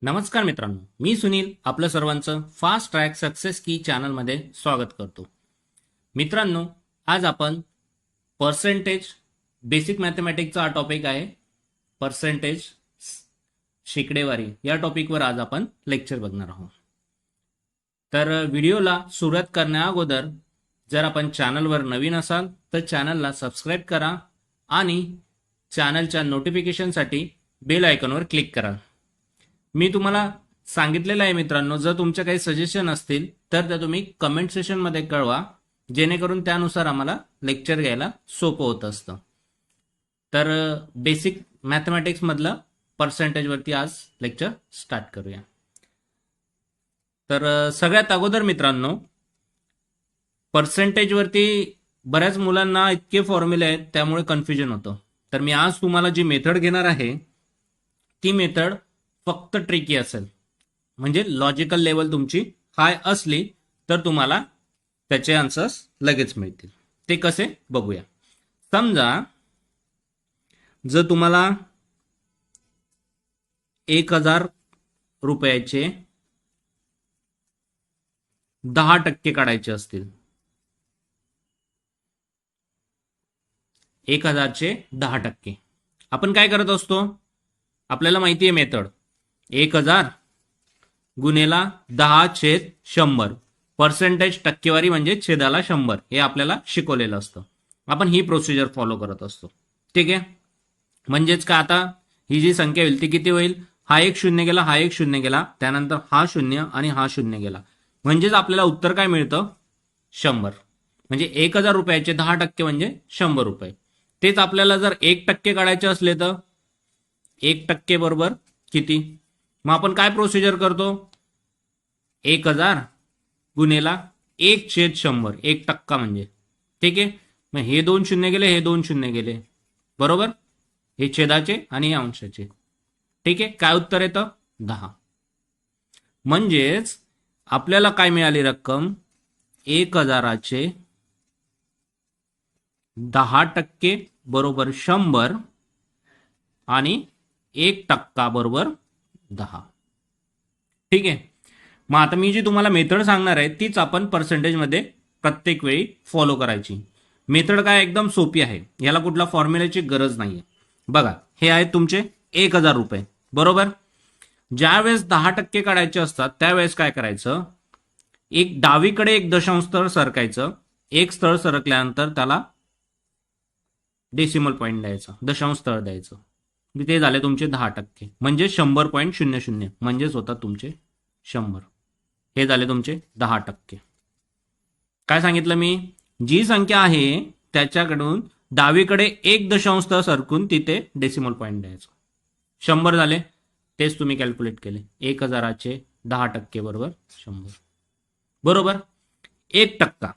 नमस्कार मित्रांनो, मी सुनील आपलं सर्वांचं फास्ट ट्रॅक सक्सेस की चॅनलमध्ये स्वागत करतो. मित्रांनो, आज आपण पर्सेंटेज बेसिक मॅथमॅटिक्सचा हा टॉपिक आहे. पर्सेंटेज शेकडेवारी या टॉपिकवर आज आपण लेक्चर बघणार आहोत. तर व्हिडिओला सुरुवात करण्या अगोदर जर आपण चॅनलवर नवीन असाल तर चॅनलला सबस्क्राईब करा आणि चॅनलच्या नोटिफिकेशनसाठी बेल आयकॉनवर क्लिक करा. मी तुम्हाला सांगितलेलं आहे मित्रांनो, जर तुमच्या काही सजेशन असतील तर त्या तुम्ही कमेंट सेशनमध्ये कळवा, जेणेकरून त्यानुसार आम्हाला लेक्चर घ्यायला सोपं होत असतं. तर बेसिक मॅथमॅटिक्स मधलं पर्सेंटेजवरती आज लेक्चर स्टार्ट करूया. तर सगळ्यात अगोदर मित्रांनो, पर्सेंटेजवरती बऱ्याच मुलांना इतके फॉर्म्युले आहेत त्यामुळे कन्फ्युजन होतं. तर मी आज तुम्हाला जी मेथड घेणार आहे ती मेथड फक्त ट्रिकी असेल, म्हणजे लॉजिकल लेवल तुमची हाय असली तर तुम्हाला त्याचे आन्सर्स लगेच मिळतील. ते कसे बघूया. समजा जर तुम्हाला 1,000 रुपयाचे 10% काढायचे असतील, 1,000चे 10%, आपण काय करत असतो, आपल्याला माहिती आहे मेथड. 1,000 गुणेला 10/100, पर्सेंटेज टक्केवारी म्हणजे छेदाला 100, हे आपल्याला शिकवलेलं असतं. आपण ही प्रोसिजर फॉलो करत असतो. ठीक आहे. म्हणजेच का, आता ही जी संख्या होईल ती किती होईल, हा एक शून्य गेला, हा एक शून्य गेला, त्यानंतर हा शून्य आणि हा शून्य गेला, म्हणजेच आपल्याला उत्तर काय मिळतं, 100. म्हणजे 1,000 रुपयाचे 10% म्हणजे 100 रुपये. तेच आपल्याला जर 1% काढायचे असले तर 1% बरोबर किती, मग आपण काय प्रोसिजर करतो, 1,000 गुणेला 1/100, 1% म्हणजे. ठीक आहे. मग हे 2 शून्य गेले, हे 2 शून्य गेले, बरोबर, हे छेदाचे आणि हे अंशाचे. ठीक आहे. काय उत्तर येतं, 10. म्हणजेच आपल्याला काय मिळाली रक्कम, 1,000चे 10% बरोबर 100 आणि 1% बरोबर 10. ठीक आहे. मग आता मी जी तुम्हाला मेथड सांगणार आहे तीच आपण पर्सेंटेजमध्ये प्रत्येक वेळी फॉलो करायची. मेथड काय एकदम सोपी आहे, याला कुठला फॉर्म्युल्याची गरज नाहीये. बघा, हे आहेत तुमचे 1,000 रुपये, बरोबर. ज्या वेळेस 10% काढायचे असतात त्यावेळेस काय करायचं, एक डावीकडे एक दशांश स्थळ सरकायचं, एक स्थळ सरकल्यानंतर त्याला डेसिमल पॉईंट द्यायचा, दशांश स्थळ द्यायचं. ते झाले तुमचे 10%, म्हणजे 100.00, म्हणजेच होतात तुमचे 100. हे झाले तुमचे 10%. काय सांगितलं मी, जी संख्या आहे त्याच्याकडून डावीकडे एक दशांश स्थळ सरकून तिथे डेसिमल पॉईंट द्यायचं. 100 झाले, तेच तुम्ही कॅल्क्युलेट केले. 1,000चे 10% बरोबर 100, बरोबर. 1%,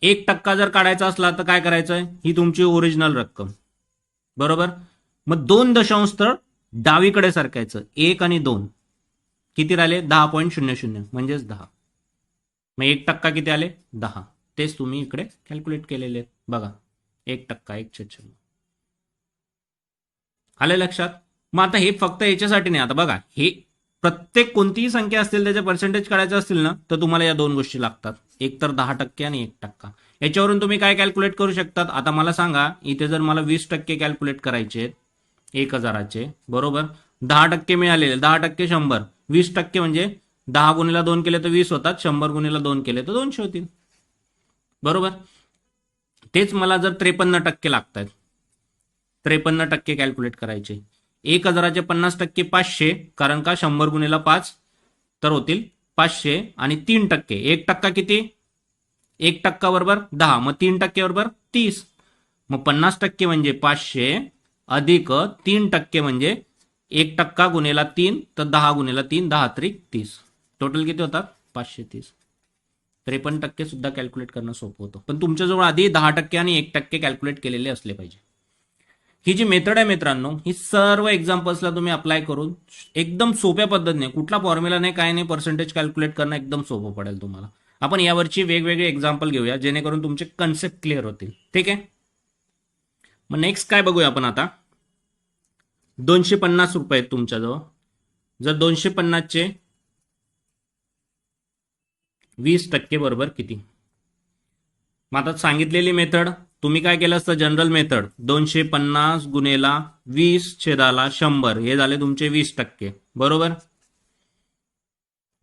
1% जर काढायचा असला तर काय करायचंय, ही तुमची ओरिजिनल रक्कम, बरोबर. मग 2 दशांश स्थळ डावीकडे सरकायचं, 1 आणि 2, किती राहिले, 10.00, म्हणजेच 10. मग 1% किती आले, 10. तेच तुम्ही इकडे कॅल्क्युलेट केलेले बघा, 1%, 1/100. आले लक्षात. मग आता हे फक्त याच्यासाठी नाही, आता बघा, हे प्रत्येक कोणतीही संख्या असतील त्याचे पर्सेंटेज काढायचे असतील ना तर तुम्हाला या दोन गोष्टी लागतात, एक तर 10% आणि 1%. याच्यावरून तुम्ही काय कॅल्क्युलेट करू शकतात, आता मला सांगा, इथे जर मला 20% कॅल्क्युलेट करायचे 1,000चे, बरोबर. 10% मिळालेले, 10% 100, 20% म्हणजे 10 गुणिला 2 केले तर 20 होतात, 100 गुणिला 2 केले तर 200 होतील, बरोबर. तेच मला जर 53% लागतात, 53% कॅल्क्युलेट करायचे. 1,000चे 50% 500, कारण का 100 गुणिला 5 तर होतील 500, आणि 3%, 1% किती, 1% बरोबर 10, मग 3% बरोबर 30. मग 50% म्हणजे 500 अधिक 3% म्हणजे 1% गुणिला 3 तर 10 गुणिला 3, 10 त्रिक 30, टोटल किती होतात, 530. 53% सुद्धा कॅल्क्युलेट करणं सोपं होतं, पण तुमच्याजवळ आधी 10% आणि 1% कॅल्क्युलेट केलेले असले पाहिजे. ही जी मेथड आहे मित्रांनो, ही सर्व एक्झाम्पल्सला तुम्ही अप्लाय करून एकदम सोप्या पद्धतीने, कुठला फॉर्म्युला नाही काय नाही, पर्सेंटेज कॅल्क्युलेट करणं एकदम सोपं पडेल तुम्हाला. आपण यावरची वेगवेगळे एक्झाम्पल घेऊया जेणेकरून तुमचे कन्सेप्ट क्लिअर होतील. ठीक आहे. मग नेक्स्ट काय बघूया आपण आता, 250 रुपये तुमच्याजवळ, जर 250चे 20% बरोबर किती? मग आता सांगितलेली मेथड तुम्ही काय केलं असतं, जनरल मेथड 250 गुणेला 20 छेदाला 100 हे झाले तुमचे 20%, बरोबर?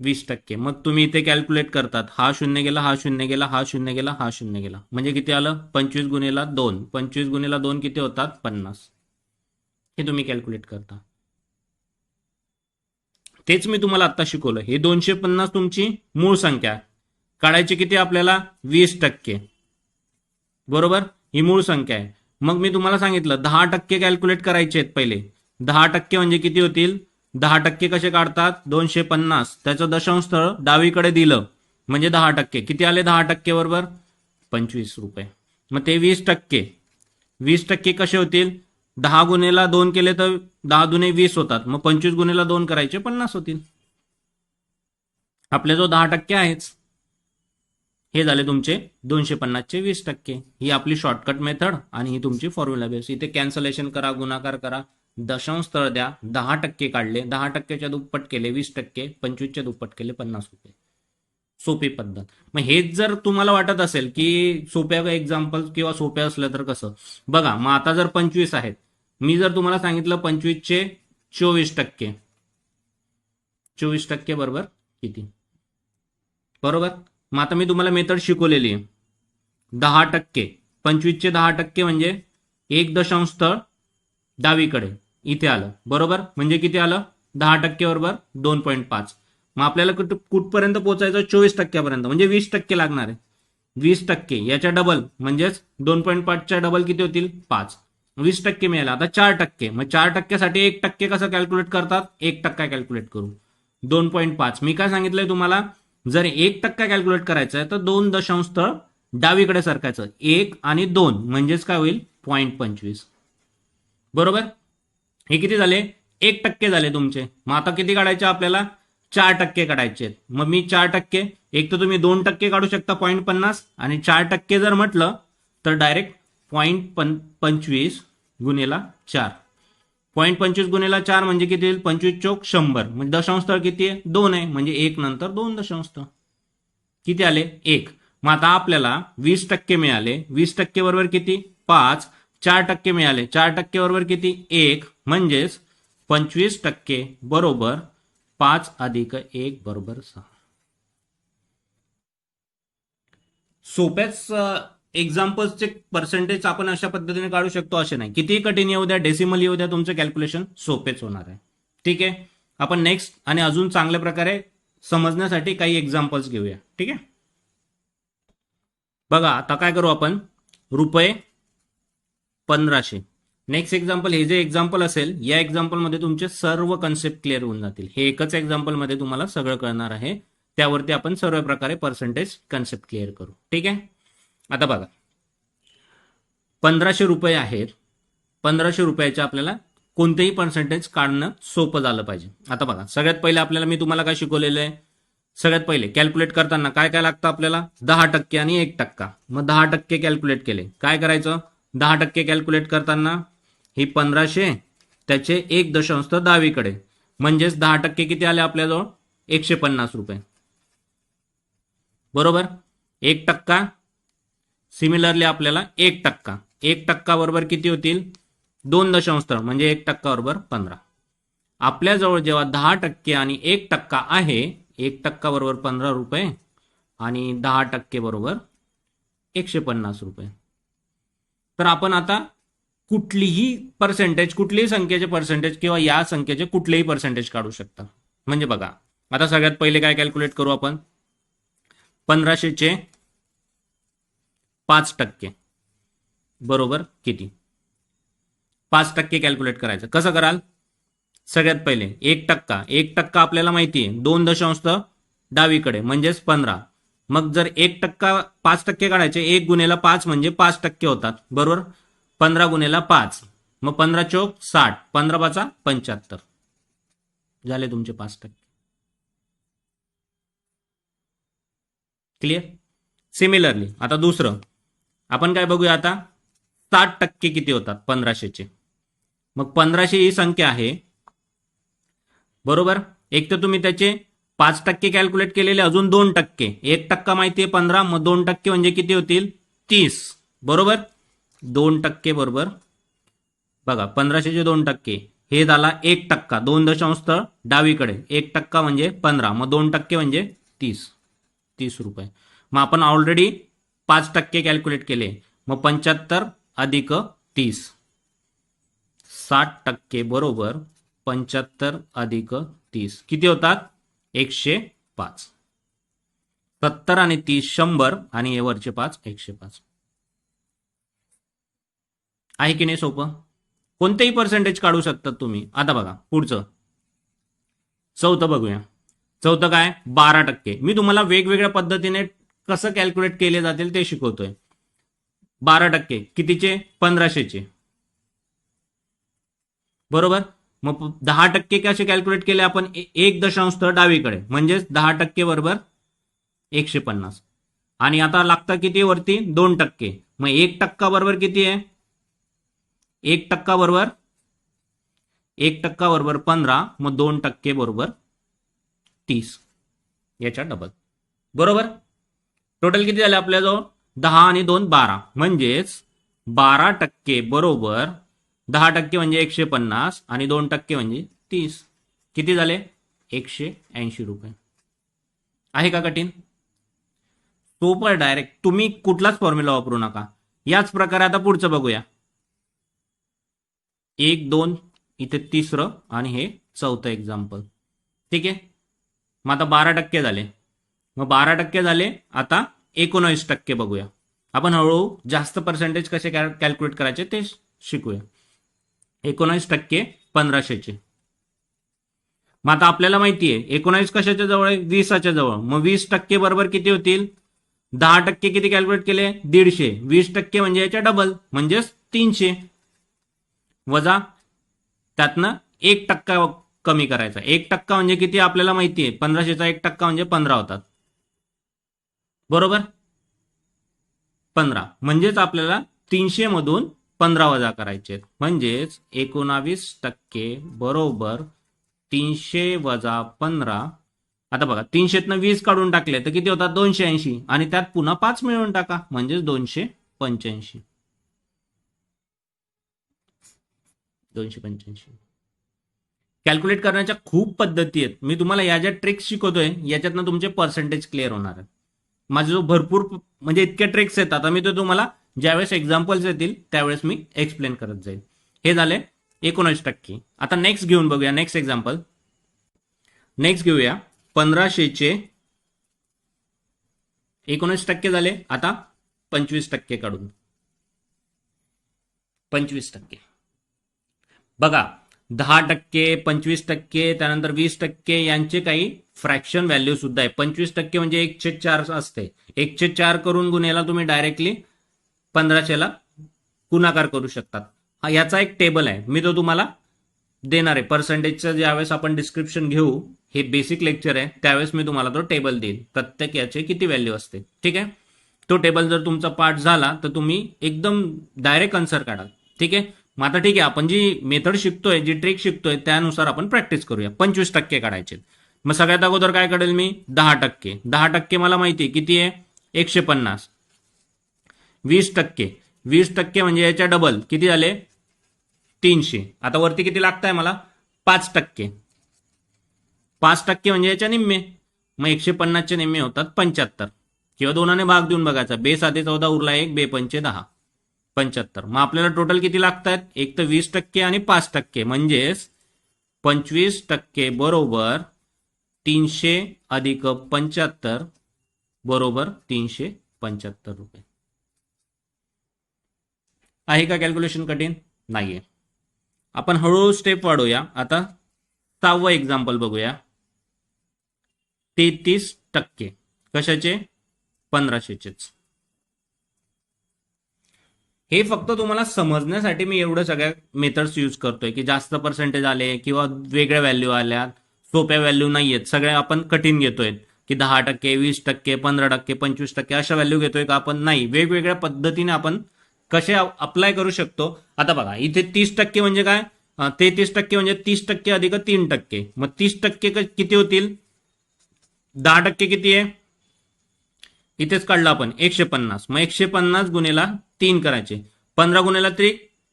20%. मग तुम्ही इथे कॅल्क्युलेट करतात, हा शून्य गेला, हा शून्य गेला, हा शून्य गेला, हा शून्य गेला, म्हणजे किती आलं? 25 गुणेला 2. 25 गुणेला 2 किती होतात? 50. हे तुम्ही कॅल्क्युलेट करता. तेच मी तुम्हाला आता शिकवलं. हे 250 तुमची मूळ संख्या काढायची किती आपल्याला? 20%, बरोबर? ही मूळ संख्या आहे. मग मी तुम्हाला सांगितलं 10% कॅल्क्युलेट करायचे आहेत पहिले. 10% म्हणजे किती होतील? 10% कसे काढतात? 250 त्याचं दशांश स्थळ डावीकडे दिलं म्हणजे 10%. किती आले 10% बरोबर? 25 रुपये. मग ते 20%. 20% कसे होतील? 10 गुणेला 2 केले तर 10 दुने 20 होतात. मग 25 गुणेला 2 करायचे 50 होतील. आपले जो 10% आहेच. हे झाले तुमचे 250चे 20%. ही आपली शॉर्टकट मेथड आणि ही तुमची फॉर्म्युला बेस. इथे कॅन्सलेशन करा, गुणाकार करा, दशांश स्थळ द्या, 10% काढले, 10%च्या दुप्पट केले 20%, 25च्या दुप्पट केले 50 रुपये. सोपी पद्धत. मग हेच जर तुम्हाला वाटत असेल की सोप्या एक्झाम्पल किंवा सोप्या असलं तर कसं बघा. मग आता जर 25 आहेत, मी जर तुम्हाला सांगितलं 25चे 24%, 24% बरोबर किती? बरोबर. मग आता मी तुम्हाला मेथड शिकवलेली आहे. 10%, 25चे 10% म्हणजे 1 दशांश स्थळ डावीकडे इथे आलं, बरोबर? म्हणजे किती आलं? 10% बरोबर 2.5. मग आपल्याला कुठपर्यंत पोहोचायचं? 24%पर्यंत, म्हणजे 20% लागणार आहे. 20% याच्या डबल म्हणजेच 2.5च्या डबल किती होतील? 5. 20% मिळाला. आता 4%. मग 4% साठी 1% कसं कॅल्क्युलेट करतात? 1% कॅल्क्युलेट करू. 2.5. मी काय सांगितलंय तुम्हाला? जर 1% कॅल्क्युलेट करायचं आहे तर 2 दशांश स्थळ डावीकडे सरकायचं. 1 आणि 2 म्हणजेच काय होईल? 0.25. बरोबर. हे किती झाले? 1% झाले तुमचे. मग आता किती काढायचे आपल्याला? 4% काढायचे. मग मी 4%, एक तर तुम्ही 2% काढू शकता 0.50, आणि 4% जर म्हटलं तर डायरेक्ट 0.25 गुणेला 4. 0.25 गुणेला 4 म्हणजे किती येईल? 25 चोक 100. म्हणजे दशांश स्थळ किती आहे? 2 आहे. म्हणजे 1 नंतर 2 दशांश स्थळ किती आले? 1. मग आता आपल्याला 20% मिळाले. 20% बरोबर किती? 5. 4% मिळाले. 4% बरोबर किती? 1. म्हणजेच 25% बरोबर 5 अधिक 1 बरोबर 6. सोप्याच एक्झाम्पल्सचे पर्सेंटेज आपण अशा पद्धतीने काढू शकतो असे नाही. कितीही कठीण येऊ द्या, डेसिमल येऊ द्या, तुमचं कॅल्क्युलेशन सोपेच होणार आहे. ठीक आहे. आपण नेक्स्ट आणि अजून चांगल्या प्रकारे समजण्यासाठी काही एक्झाम्पल्स घेऊया. ठीक आहे. बघा आता काय करू आपण? रुपये 1500. नेक्स्ट एक्झाम्पल, हे जे एक्झाम्पल असेल या एक्झाम्पल मध्ये तुमचे सर्व कन्सेप्ट क्लिअर होऊन जातील. हे एकच एक्झाम्पल मध्ये तुम्हाला सगळं कळणार आहे. त्यावरती आपण सर्व प्रकारे पर्सेंटेज कन्सेप्ट क्लिअर करू. ठीक आहे. आता बघा 1500 रुपये आहेत. 1500 रुपयाचे आपल्याला कोणतेही पर्सेंटेज काढणं सोपं झालं पाहिजे. आता बघा सगळ्यात पहिले आपल्याला मी तुम्हाला काय शिकवलेलं आहे? सगळ्यात पहिले कॅल्क्युलेट करताना काय काय लागतं आपल्याला? 10% आणि 1%. मग 10% कॅल्क्युलेट केले, काय करायचं? 10% कॅल्क्युलेट करताना ही 1500 त्याचे 1 दशांश डावीकडे, म्हणजेच 10% किती आले आपल्याजवळ? 150 रुपये. बरोबर. 1%. सिमिलरली आपल्याला 1%. 1% बरोबर किती होतील? 2 दशांश म्हणजे 1% बरोबर 15. आपल्याजवळ जेव्हा 10% आणि 1% आहे, 1% बरोबर 15 रुपये आणि 10% बरोबर 150 रुपये. तर आपण आता कुठलीही पर्सेंटेज, कुठलीही संख्येचे पर्सेंटेज किंवा या संख्येचे कुठलेही पर्सेंटेज काढू शकता. म्हणजे बघा आता सगळ्यात पहिले काय कॅल्क्युलेट करू आपण? 1500चे 5% बरोबर किती? 5% कॅल्क्युलेट करायचं. कसं कराल? सगळ्यात पहिले 1%. 1% आपल्याला माहिती आहे 2 दशांश डावीकडे म्हणजेच 15. मग जर 1% 5% काढायचे, 1 गुणेला 5 म्हणजे 5% होतात, बरोबर? 15 गुणेला 5, मग 15 चोक 60, 15 5 75 झाले तुमचे 5%. क्लिअर. सिमिलरली आता दुसरं आपण काय बघूया? आता 60% किती होतात 1500चे? मग 1500 ही संख्या आहे, बरोबर. एक तर तुम्ही त्याचे 5% कॅल्क्युलेट केलेले, अजून 2%, 1% माहिती आहे 15, मग 2% म्हणजे किती होतील 30. बरोबर. 2% बरोबर बघा 1500चे 2%, हे झाला 1%, 2 डावीकडे 1% म्हणजे 15, मग 2% म्हणजे 30 रुपये. मग आपण ऑलरेडी 5% कॅल्क्युलेट केले, मग 75 अधिक 30, 60% बरोबर 75 अधिक 30 किती होतात 105. 70 आणि 30 100 आणि हे वरचे 5 105. आहे की नाही सोपं. कोणतेही पर्सेंटेज काढू शकतात तुम्ही. आता बघा पुढचं चौथं बघूया. चौथं काय 12%. मी तुम्हाला वेगवेगळ्या पद्धतीने कसं कॅल्क्युलेट केले जातील ते शिकवतोय. 12% कितीचे 1500चे. बरोबर. मग 10% कसे कॅल्क्युलेट केले आपण 1 डावीकडे म्हणजेच 10% बरोबर 150. आणि आता लागतं किती वरती 2%. मग 1% बरोबर किती आहे 1% बरोबर 1% बरोबर 15, मग 2% बरोबर 30, याच्या डबल. बरोबर. टोटल किती झाले आपल्याजवळ 10 आणि 2 12, म्हणजेच 12% बरोबर 10% म्हणजे 150 आणि 2% म्हणजे 30, किती झाले 180 रुपये. आहे का कठीण. सोपं डायरेक्ट. तुम्ही कुठलाच फॉर्म्युला वापरू नका. याच प्रकारे आता पुढचं बघूया. 1 2 इथे तिसरं आणि हे चौथं एक्झाम्पल. ठीक आहे. मग आता 12% झाले. मग 12% झाले. आता 19% बघूया. आपण हळूहळू जास्त पर्सेंटेज कसे कॅल्क्युलेट करायचे ते शिकूया. 19% 1500चे. मग आता आपल्याला माहिती आहे 19 कशाच्या जवळ आहे 20च्या जवळ. मग 20% बरोबर किती होतील 10% किती कॅल्क्युलेट केले 150. 20% म्हणजे याच्या डबल म्हणजेच 300. वजा त्यातनं 1% कमी करायचा. 1% म्हणजे किती आपल्याला माहिती आहे 1500चा 1% म्हणजे 15 होतात. बरोबर. 15 म्हणजेच आपल्याला 300 मधून 15 वजा करायचे, म्हणजेच 19% बरोबर 300 वजा 15. आता बघा 300तनं 20 काढून टाकले तर किती होतात 280, आणि त्यात पुन्हा 5 मिळवून टाका म्हणजेच 285. 285. कॅल्क्युलेट करण्याच्या खूप पद्धती आहेत. मी तुम्हाला या ज्या ट्रिक्स शिकवतोय याच्यातनं तुमचे पर्सेंटेज क्लिअर होणार आहेत. माझे जो भरपूर म्हणजे इतक्या ट्रिक्स आहेत. आता मी तो तुम्हाला ज्यावेळेस एक्झाम्पल्स येतील त्यावेळेस मी एक्सप्लेन करत जाईल. हे झाले 19%. आता नेक्स्ट घेऊन बघूया. Next example. नेक्स्ट घेऊया 1500चे 19% झाले. आता 25% काढून 25%. बघा 10%, 25%, त्यानंतर 20% यांचे काही फ्रॅक्शन व्हॅल्यू सुद्धा आहे. 25% म्हणजे 1/4 असते. 1/4 करून गुन्हेला तुम्ही डायरेक्टली 1500ला गुणाकार करू शकतात. याचा एक टेबल आहे, मी तो तुम्हाला देणार आहे. पर्सेंटेजचं ज्यावेळेस आपण डिस्क्रिप्शन घेऊ, हे बेसिक लेक्चर आहे, त्यावेळेस मी तुम्हाला तो टेबल देईल. प्रत्येक याचे किती व्हॅल्यू असते. ठीक आहे. तो टेबल जर तुमचा पाठ झाला तर तुम्ही एकदम डायरेक्ट आन्सर काढाल. ठीक आहे. मग आता ठीक आहे, आपण जी मेथड शिकतोय, जी ट्रिक शिकतोय त्यानुसार आपण प्रॅक्टिस करूया. 25% काढायचे. मग सगळ्यात अगोदर काय काढेल मी 10%. 10% मला माहिती आहे किती आहे 150. 20%. 20% म्हणजे याच्या डबल किती झाले 300. आता वरती किती लागत आहे मला 5%. 5% म्हणजे याच्या निम्मे. मग 150चे निम्मे होतात 75, किंवा दोनाने भाग देऊन बघायचा. 2 साधे 14 उरला 1, 2 पंचे 10, 75. मग आपल्याला टोटल किती लागत आहेत एक तर 20% आणि 5%, म्हणजेच 25% बरोबर 300 अधिक 75 बरोबर 375 रुपये. आहे का कॅल्क्युलेशन कठीण नाहीये. आपण हळूहळू स्टेप वाढवूया. आता 6वं एक्झाम्पल बघूया. 33% कशाचे 1500चेच. हे फक्त तुम्हाला समजण्यासाठी मी एवढं सगळ्या मेथड्स यूज करतोय की जास्त पर्सेंटेज आले किंवा वेगळ्या व्हॅल्यू आल्या, सोप्या व्हॅल्यू नाही आहेत, सगळ्या आपण कठीण घेतोय की 10%, 20%, 15%, 25% अशा व्हॅल्यू घेतोय का आपण. नाही, वेगवेगळ्या पद्धतीने आपण कसे अप्लाय करू शकतो. आता बघा इथे 30% म्हणजे काय 33% म्हणजे 30% अधिक 3%. मग 30% किती होतील? 10% किती आहे? इथेच काढलं आपण 150. मग 150 गुणेला 3 करायचे. 15 गुणेला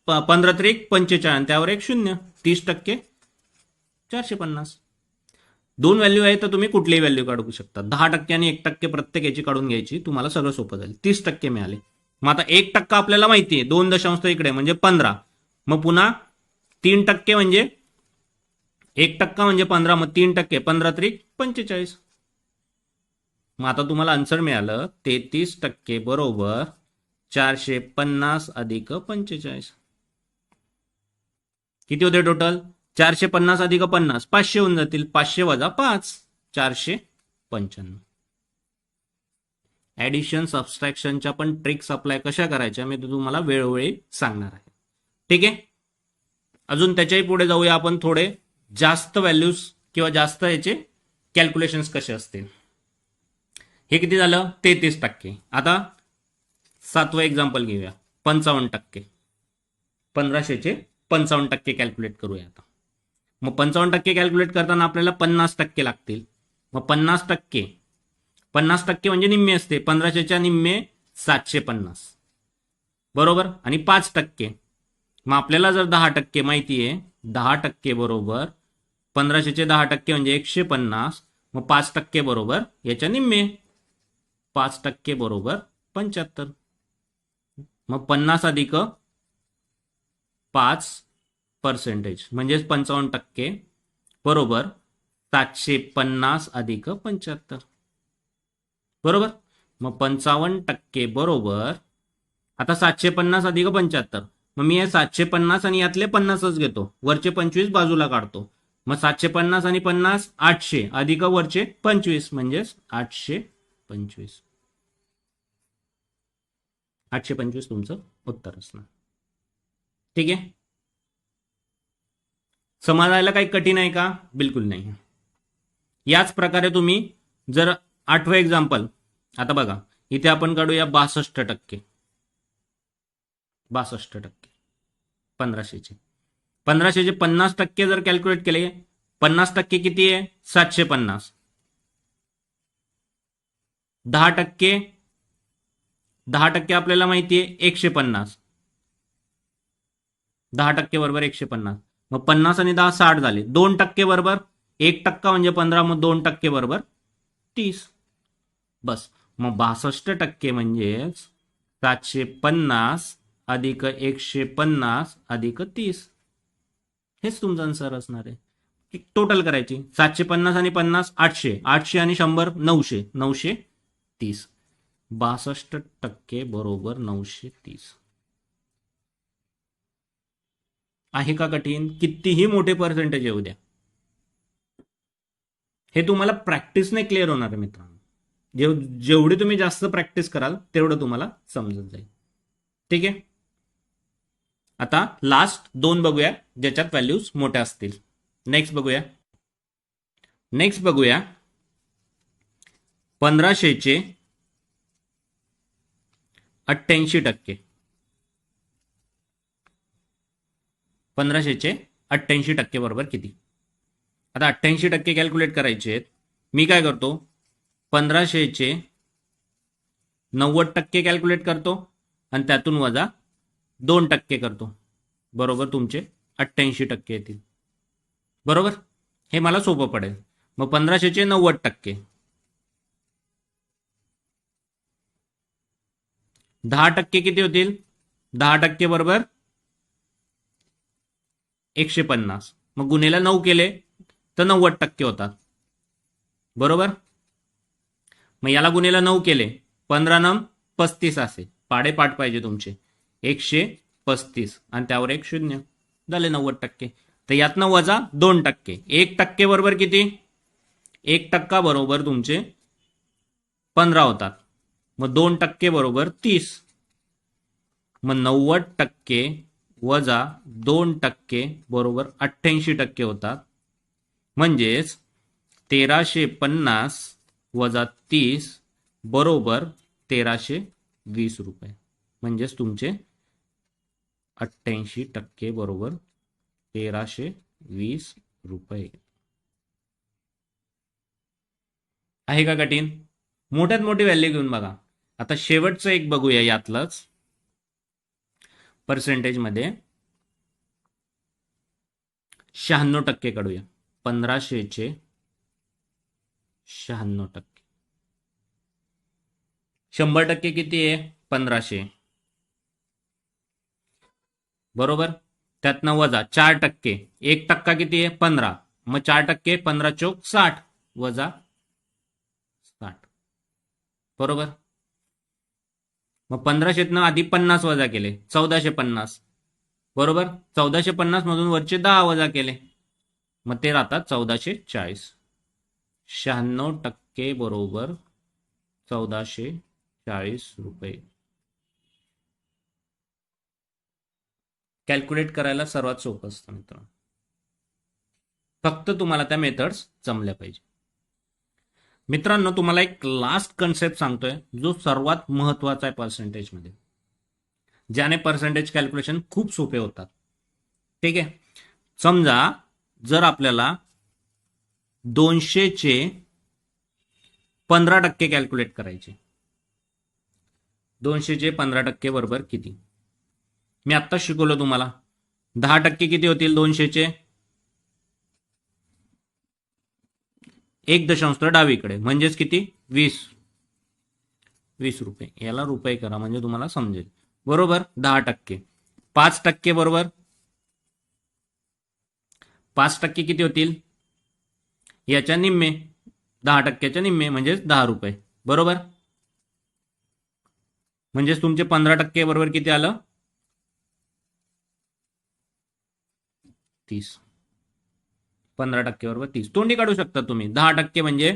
15 त्रिक 45, त्यावर एक 0. 30% 450. दोन व्हॅल्यू आहे तर तुम्ही कुठलीही व्हॅल्यू काढू शकता. 10% आणि 1% प्रत्येक याची काढून घ्यायची, तुम्हाला सगळं सोपं जाईल. 30% मिळाले. मग आता 1% आपल्याला माहिती आहे, 2 दशांश इकडे म्हणजे 15. मग पुन्हा 3% म्हणजे 1% म्हणजे 15, मग 3% 15 त्रिक 45. मग आता तुम्हाला आन्सर मिळालं 33% बरोबर 450 अधिक 45. किती होते टोटल? 450 अधिक 50 500 होऊन जातील. 500 वजा 5 495. ऍडिशन सबस्ट्रॅक्शनच्या पण ट्रिक्स अप्लाय कशा करायच्या मी तुम्हाला वेळोवेळी सांगणार आहे. ठीक आहे. अजून त्याच्याही पुढे जाऊया आपण. थोडे जास्त व्हॅल्यूज किंवा जास्त याचे कॅल्क्युलेशन्स कसे असतील. हे किती झालं? 33%. आता 7वं एक्झाम्पल घेऊया. 55%. 1500चे 55% कॅल्क्युलेट करूया आता. मग 55% कॅल्क्युलेट करताना आपल्याला 50% लागतील. मग 50% म्हणजे निम्मे असते. 1500च्या निम्मे 750 बरोबर. आणि 5%. मग आपल्याला जर 10% माहिती आहे, 10% बरोबर 1500चे 10% म्हणजे 150. मग 5% बरोबर याच्या निम्मे, 5% बरोबर 75. मग 50 अधिक 5% म्हणजे 55% बरोबर 750 अधिक 75 बरोबर. मग 55% बरोबर आता 750 अधिक 75. मग मी हे 750 आणि यातले 50च घेतो, वरचे 25 बाजूला काढतो. मग 750 आणि 50 800 अधिक वरचे 25 म्हणजेच 825. 825 तुमचं उत्तर असणार. ठीक आहे. समजायला काही कठीण आहे का? बिलकुल नाही. याच प्रकारे तुम्ही जर 8वं एक्झाम्पल, आता बघा इथे आपण काढूया 62%. 62% 1500चे 50% जर कॅल्क्युलेट केले, 50% किती आहे? 750. 10% आपल्याला माहिती आहे 150. 10% बरोबर 150. मग 50 आणि 10 60 झाले. 2% बरोबर 1% म्हणजे 15. मग 2% बरोबर 30. बस. मग 62% म्हणजे 750 अधिक 150 अधिक 30. हेच तुमचं आन्सर असणार आहे. टोटल करायची. 750 आणि 50 800, 800 आणि 100 900, 930. 62% बरोबर 930. आहे का कठीण? कितीही मोठे पर्सेंटेज येऊ द्या, हे तुम्हाला प्रॅक्टिसने क्लिअर होणार आहे मित्रांनो. जेवढी तुम्ही जास्त प्रॅक्टिस कराल तेवढं तुम्हाला समजत जाईल. ठीक आहे. आता लास्ट 2 बघूया ज्याच्यात व्हॅल्यूज मोठ्या असतील. नेक्स्ट बघूया 1500चे 88%. 1500चे 88% बरोबर किती? आता 88% कॅल्क्युलेट करायचे आहेत. मी काय करतो, 1500चे 90% कॅल्क्युलेट करतो आणि त्यातून वजा 2% करतो, बरोबर तुमचे 88% येतील. बरोबर. हे मला सोपं पडेल. मग 1500चे 90%, 10% किती होतील? 10% बरोबर 150. मग गुन्हेला 9 केले तर 90% होतात. बरोबर. मग याला गुन्हेला 9 केले, 15 9 35 असे पाडेपाठ पाहिजे तुमचे. 135 आणि त्यावर एक 0 झाले 90%. तर यातनं वजा 2%. 1% बरोबर किती? 1% बरोबर तुमचे 15 होतात. मग 2% बरोबर 30. मग 90% वजा 2% बरोबर 88% होतात. म्हणजेच 1350 वजा 30 बरोबर 1320 रुपये. म्हणजेच तुमचे 88% बरोबर 1320 रुपये. आहे का कठीण? मोठ्यात मोठी व्हॅल्यू घेऊन बघा. आता शेवटचं एक बघूया यातलंच पर्सेंटेज मध्ये 96% काढूया. 1500चे 96%. 100% किती आहे? 1500 बरोबर. त्यातनं वजा 4%. 1% किती आहे? 15. मग 4%, 15 चौक 60 वजा 60 बरोबर. मग 1500तनं आधी 50 वजा केले, 1450 बरोबर. 1450 मधून वरचे 10 वजा केले, मग ते राहतात 1440. 96% बरोबर 1440 रुपये. कॅल्क्युलेट करायला सर्वात सोपं असतं मित्रांनो. फक्त तुम्हाला त्या मेथड्स जमल्या पाहिजे. मित्रांनो तुम्हाला एक लास्ट कन्सेप्ट सांगतोय जो सर्वात महत्वाचा आहे पर्सेंटेजमध्ये, ज्याने पर्सेंटेज कॅल्क्युलेशन खूप सोपे होतात. ठीक आहे. समजा जर आपल्याला 200चे 15% कॅल्क्युलेट करायचे, 200चे 15% बरोबर किती? मी आत्ताच शिकवलं तुम्हाला. 10% किती होतील 200चे? 1 दशांश डावीकडे म्हणजेच किती? 20 रुपये. याला रुपये करा म्हणजे तुम्हाला समजेल बरोबर. 10%. 5% बरोबर 5% किती होतील? याच्या निम्मे, 10%च्या निम्मे म्हणजेच 10 रुपये बरोबर. म्हणजेच तुमचे 15% बरोबर किती आलं? 30. 15% बरोबर 30. तोंडी काढू शकता तुम्ही. 10% म्हणजे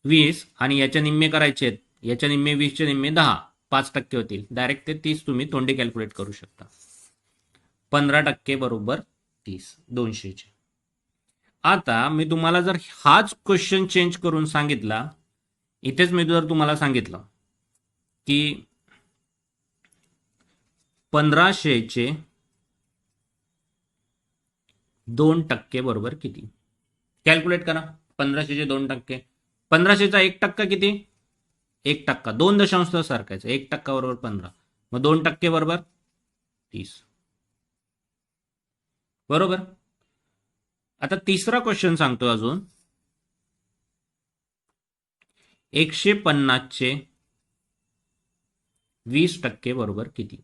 20 आणि याच्या निम्मे करायचे आहेत. याच्या निम्मे 20चे निम्मे 10, 5% होतील. डायरेक्ट ते 30 तुम्ही तोंडी कॅल्क्युलेट करू शकता. 15% बरोबर 30 200चे. आता मी तुम्हाला जर हाच क्वेश्चन चेंज करून सांगितला, इथेच मी जर तुम्हाला सांगितलं की 1500चे 2% बरोबर किती? कॅल्क्युलेट करा. 1500चे 2%. 1500चा 1% किती? 1%. 2 दशांश सारखायचं. 1% बरोबर 15. मग 2% बरोबर 30 बरोबर. आता तिसरा क्वेश्चन सांगतो अजून. 150चे 20% बरोबर किती?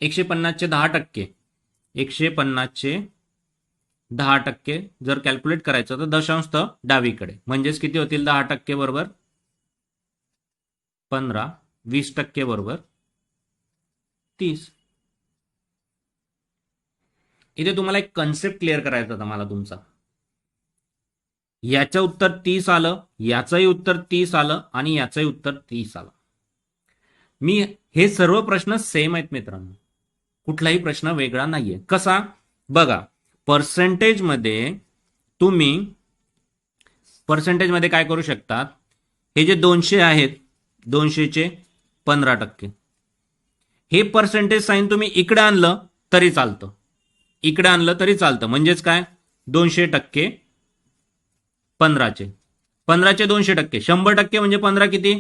150चे 10%. 150चे 10% जर कॅल्क्युलेट करायचं तर दशांश डावीकडे म्हणजेच किती होतील? 10% बरोबर 15. 20% बरोबर 30. इथे तुम्हाला एक कन्सेप्ट क्लिअर करायचा होता मला तुमचा. याचं उत्तर 30 आलं, याचंही उत्तर 30 आलं आणि याचंही उत्तर 30 आलं. मी हे सर्व प्रश्न सेम आहेत मित्रांनो, कुठलाही प्रश्न वेगळा नाहीये. कसा? बघा, पर्सेंटेजमध्ये तुम्ही काय करू शकतात? हे जे 200 आहेत, 200चे 15%, हे पर्सेंटेज साईन तुम्ही इकडे आणलं तरी चालतं. इकडे आणलं तरी चालतं. म्हणजेच काय? 200% 15चे 200%. 100% म्हणजे 15 किती?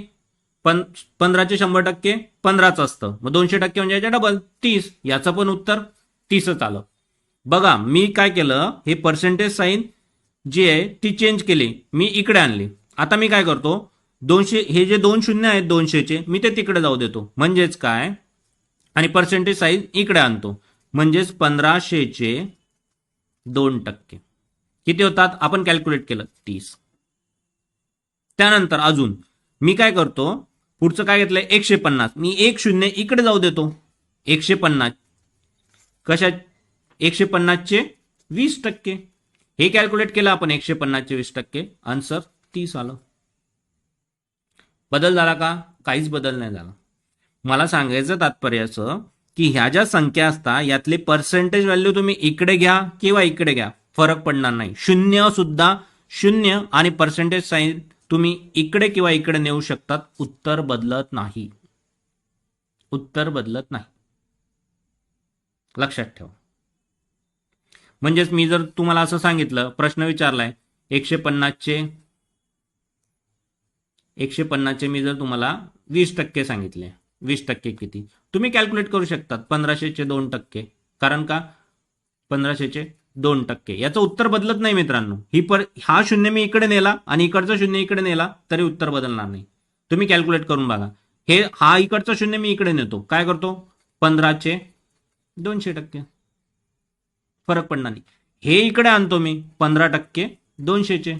15चे 100% 15च असतं. मग 200% म्हणजे याच्या डबल 30. याचं पण उत्तर 30च आलं. बघा, मी काय केलं? हे पर्सेंटेज साईन जी आहे ती चेंज केली, मी इकडे आणली. आता मी काय करतो? 200 हे जे 2 शून्य आहेत 200चे, मी ते तिकडे जाऊ देतो. म्हणजेच काय? आणि पर्सेंटेज साईन इकडे आणतो. म्हणजेच 1500चे 2% किती होतात? आपण कॅल्क्युलेट केलं 30. त्यानंतर अजून मी काय करतो? पुढचं काय घेतलंय? 150. मी 1 शून्य इकडे जाऊ देतो. 150 कशा? 150चे 20%. हे कॅल्क्युलेट केलं आपण. 150चे 20%. आन्सर 30 आलं. बदल झाला का? काहीच बदल नाही झाला. मला सांगायचं तात्पर्य असं की ह्या ज्या संख्या असतात यातली पर्सेंटेज व्हॅल्यू तुम्ही इकडे घ्या किंवा इकडे घ्या, फरक पडणार नाही. शून्य सुद्धा शून्य आणि पर्सेंटेज साईन तुम्ही इकडे किंवा इकडे नेऊ शकतात. उत्तर बदलत नाही. उत्तर बदलत नाही. लक्षात ठेवा. म्हणजेच मी जर तुम्हाला असं सांगितलं, प्रश्न विचारलाय 150चे मी जर तुम्हाला 20% सांगितले, 20% किती, तुम्ही कॅल्क्युलेट करू शकतात. 1500चे 2%, कारण का 1500चे 2%, याचं उत्तर बदलत नाही मित्रांनो. हा शून्य मी इकडे नेला आणि इकडचा शून्य इकडे नेला तरी उत्तर बदलणार नाही. तुम्ही कॅल्क्युलेट करून बघा. हा इकडचा शून्य मी इकडे नेतो, काय करतो, 15चे 200%, फरक पडणार नाही. हे इकडे आणतो मी 15% 200चे,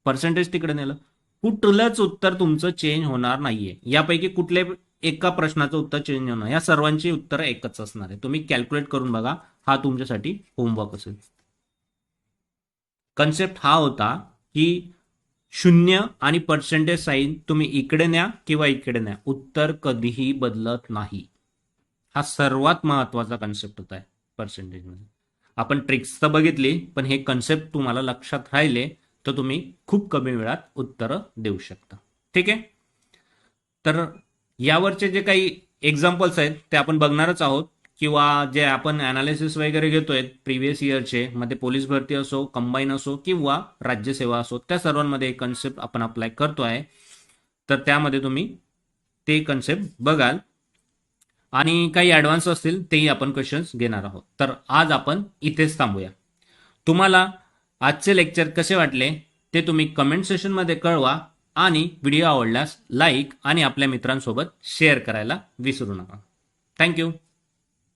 पर्सेंटेज तिकडे नेलं, कुठलंच उत्तर तुमचं चेंज होणार नाहीये. यापैकी कुठल्या एका प्रश्नाचं उत्तर चेंज होणार, या सर्वांची उत्तर एकच असणार आहे. तुम्ही कॅल्क्युलेट करून बघा, हा तुमच्यासाठी होमवर्क असेल. कन्सेप्ट हा होता की शून्य आणि पर्सेंटेज साईन तुम्ही इकडे न्या किंवा इकडे न्या, उत्तर कधीही बदलत नाही. हा सर्वात महत्वाचा कन्सेप्ट होता पर्सेंटेज मध्ये. आपण ट्रिक्स तर बघितली, पण हे कन्सेप्ट तुम्हाला लक्षात राहिले तर तुम्ही खूप कमी वेळात उत्तरं देऊ शकता. ठीक आहे. तर यावरचे जे काही एक्झाम्पल्स आहेत ते आपण बघणारच आहोत, किंवा जे आपण अनालिसिस वगैरे घेतोय प्रिव्हियस इयरचे, मध्ये पोलीस भरती असो, कंबाईन असो किंवा राज्यसेवा असो, त्या सर्वांमध्ये एक कन्सेप्ट आपण अप्लाय करतोय. तर त्यामध्ये तुम्ही ते कन्सेप्ट बघाल आणि काही ॲडव्हान्स असतील तेही आपण क्वेश्चन्स घेणार आहोत. तर आज आपण इथेच थांबूया. तुम्हाला आजचे लेक्चर कसे वाटले ते तुम्ही कमेंट सेशनमध्ये कळवा, आणि व्हिडिओ आवडल्यास लाईक आणि आपल्या मित्रांसोबत शेअर करायला विसरू नका. थँक्यू.